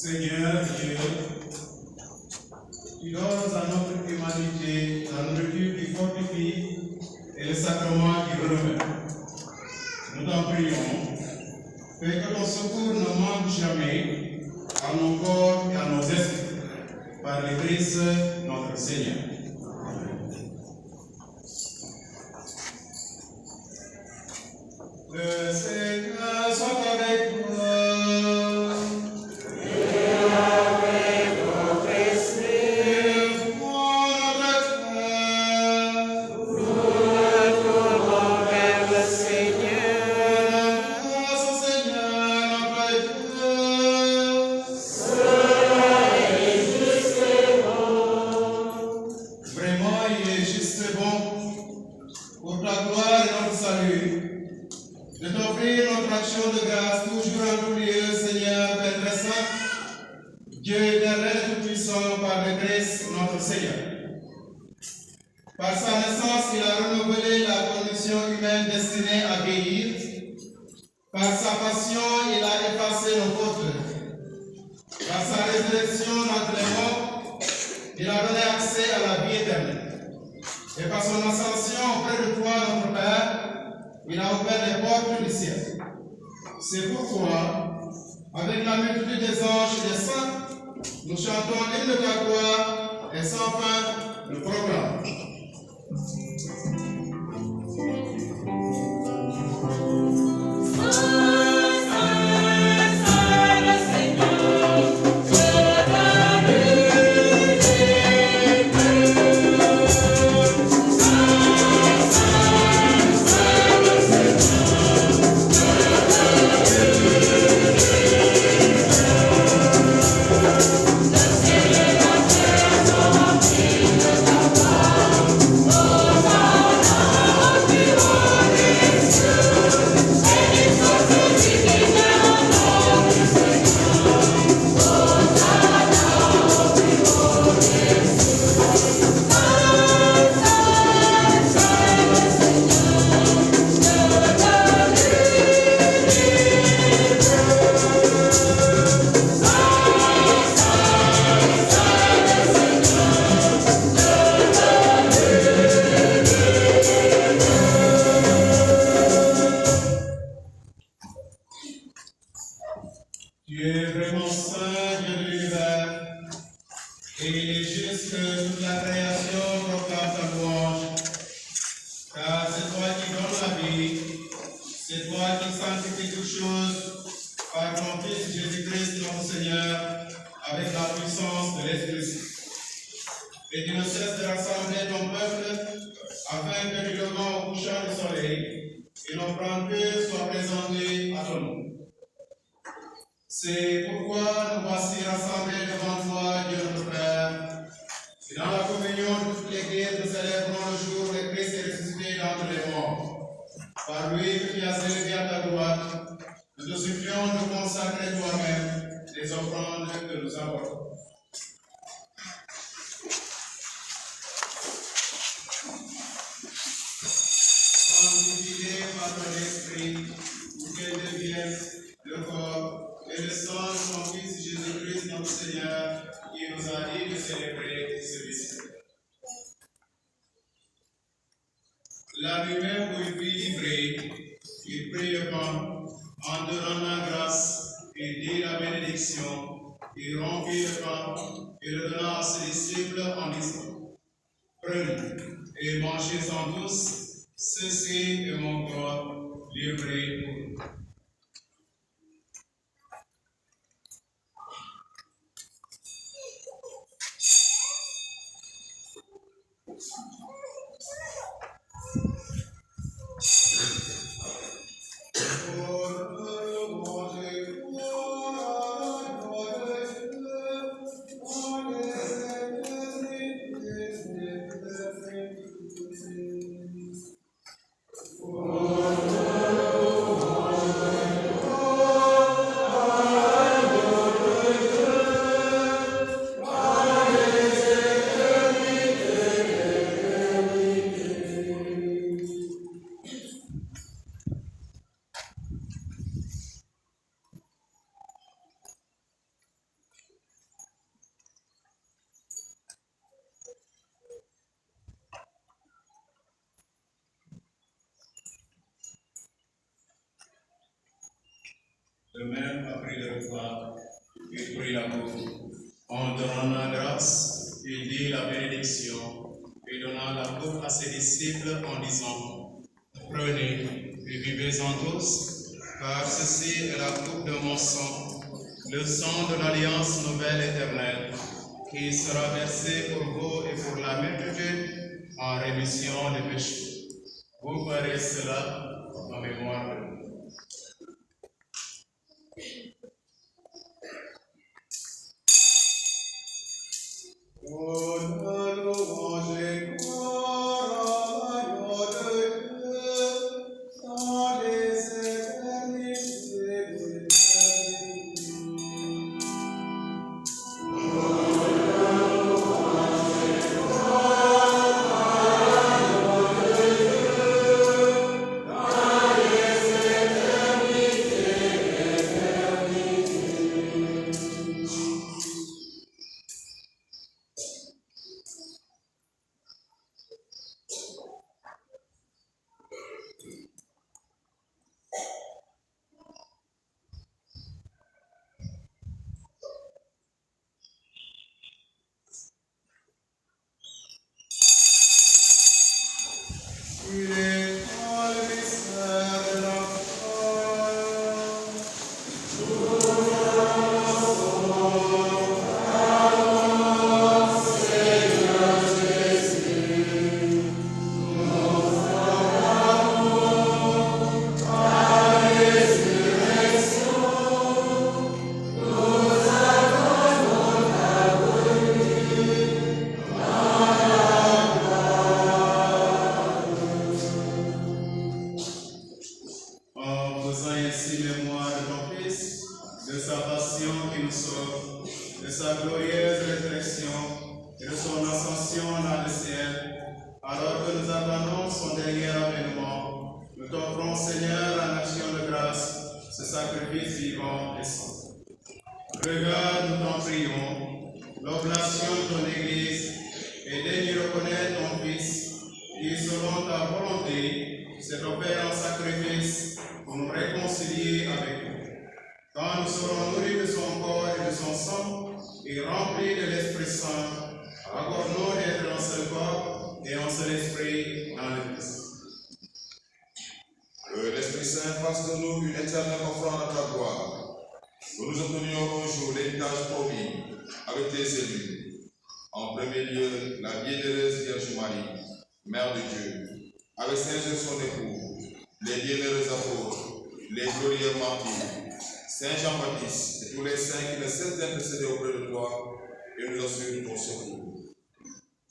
Seigneur Dieu, tu donnes à notre humanité la nourriture qui fortifie et le sacrement qui renouvelle. Nous t'en prions, fais que ton secours ne manque jamais à nos corps et à nos esprits, par le Christ notre Seigneur. Le Seigneur soit avec vous. Par sa naissance, il a renouvelé la condition humaine destinée à vieillir. Par sa passion, il a effacé nos fautes. Par sa résurrection d'entre les morts, il a donné accès à la vie éternelle. Et par son ascension auprès de toi, notre Père, il a ouvert les portes du ciel. C'est pourquoi, avec la multitude des anges et des saints, nous chantons l'hymne de ta gloire et sans fin le proclame. Tu es vraiment saint, Dieu de l'univers, et il est juste que toute la création proclame ta louange, car c'est toi qui donnes la vie, c'est toi qui sanctifies toutes choses par ton Fils Jésus-Christ notre Seigneur, avec la puissance de l'Esprit Saint. Et tu ne cesses de rassembler ton peuple, afin que du levant au couchant du soleil, une offrande pure soit présentée à ton nom. C'est pourquoi nous voici rassemblés devant toi, Dieu notre Père, et dans la communion de toute l'Église, nous célébrons le jour où Christ est ressuscité d'entre les morts. Par lui que tu as élevé à ta droite, nous te supplions de consacrer toi-même les offrandes que nous apportons. Sanctifié par ton esprit, pour qu'elle devienne le corps et le sang de son Fils Jésus-Christ notre Seigneur, qui nous a dit de célébrer ce mystère. La nuit même où il fut livré, il prit le pain, en te rendant grâce, il dit la bénédiction, il rompit le pain, et le donna à ses disciples en disant: Prenez et mangez-en tous, ceci est mon corps livré pour vous. De même, après le repas, il prit la coupe. En te rendant grâce, il dit la bénédiction et donna la coupe à ses disciples en disant: Prenez et buvez-en tous, car ceci est la coupe de mon sang, le sang de l'alliance nouvelle éternelle, qui sera versé pour vous et pour la multitude en rémission des péchés. Vous ferez cela en mémoire de nous.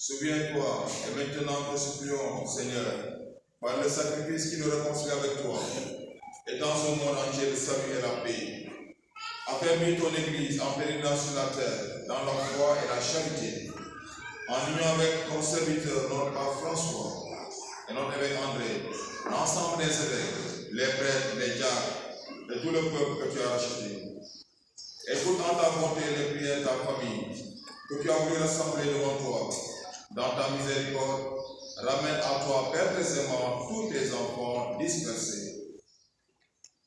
Souviens-toi, et maintenant nous supplions, Seigneur, par le sacrifice qui nous réconcilie avec toi, étends au monde entier le salut et la paix. Affermis ton Église en pèlerinage sur la terre, dans la foi et la charité, en union avec ton serviteur, notre Père François, et notre évêque André, l'ensemble des évêques, les prêtres, les diacres, et tout le peuple que tu as racheté. Écoute en ta bonté les prières de ta famille, que tu as voulu rassembler devant toi. Dans ta miséricorde, ramène à toi perpétuellement tous tes enfants dispersés.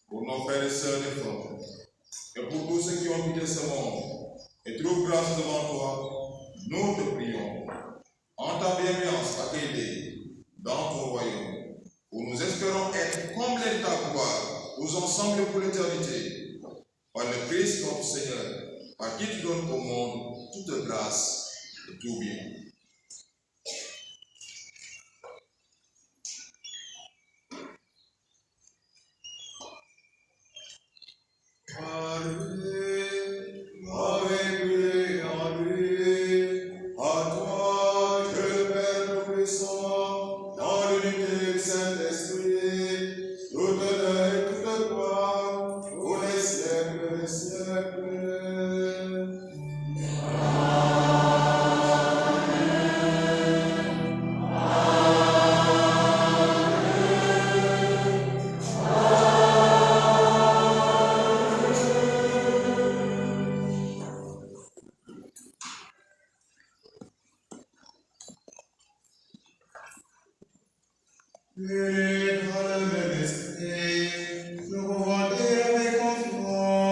Pour nos frères et sœurs des frères, et pour tous ceux qui ont quitté ce monde, et trouvent grâce devant toi, nous te prions. En ta bienveillance, accueille-les dans ton royaume, où nous espérons être comblés de ta gloire, nous ensemble pour l'éternité. Par le Christ notre Seigneur, par qui tu donnes au monde toute grâce et tout bien. Et dans le même esprit, nous pouvons dire avec confiance.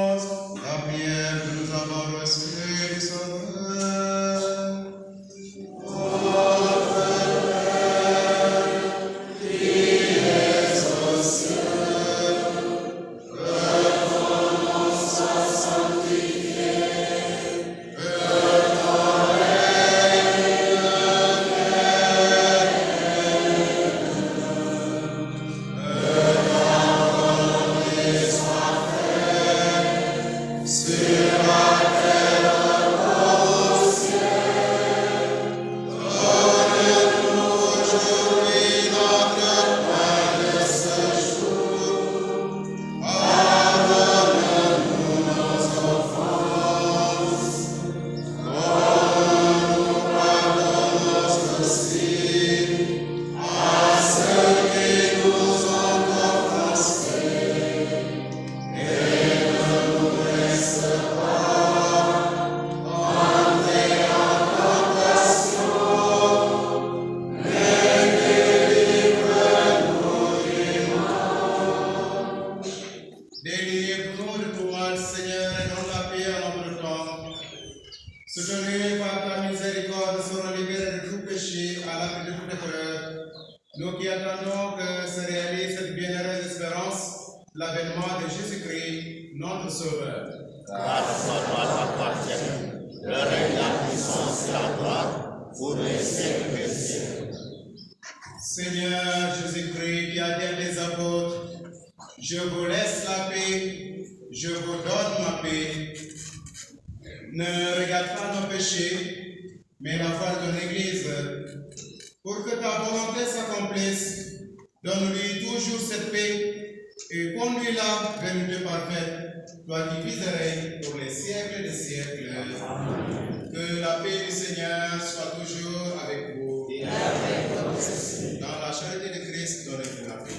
que se réalise cette bienheureuse espérance, l'avènement de Jésus-Christ, notre Sauveur. Car toi t'appartient le règne, la puissance et la gloire pour les siècles des siècles. Seigneur Jésus-Christ, qui a dit à tes apôtres, je vous laisse la paix, je vous donne ma paix. Ne regarde pas nos péchés, mais la foi de ton Église. Pour que ta volonté s'accomplisse, donne-lui toujours cette paix et conduis-la vers l'unité parfaite, toi qui vis et règnes pour les siècles des siècles. Que la paix du Seigneur soit toujours avec vous. Et avec vous. Dans la charité de Christ, donnez-nous la paix.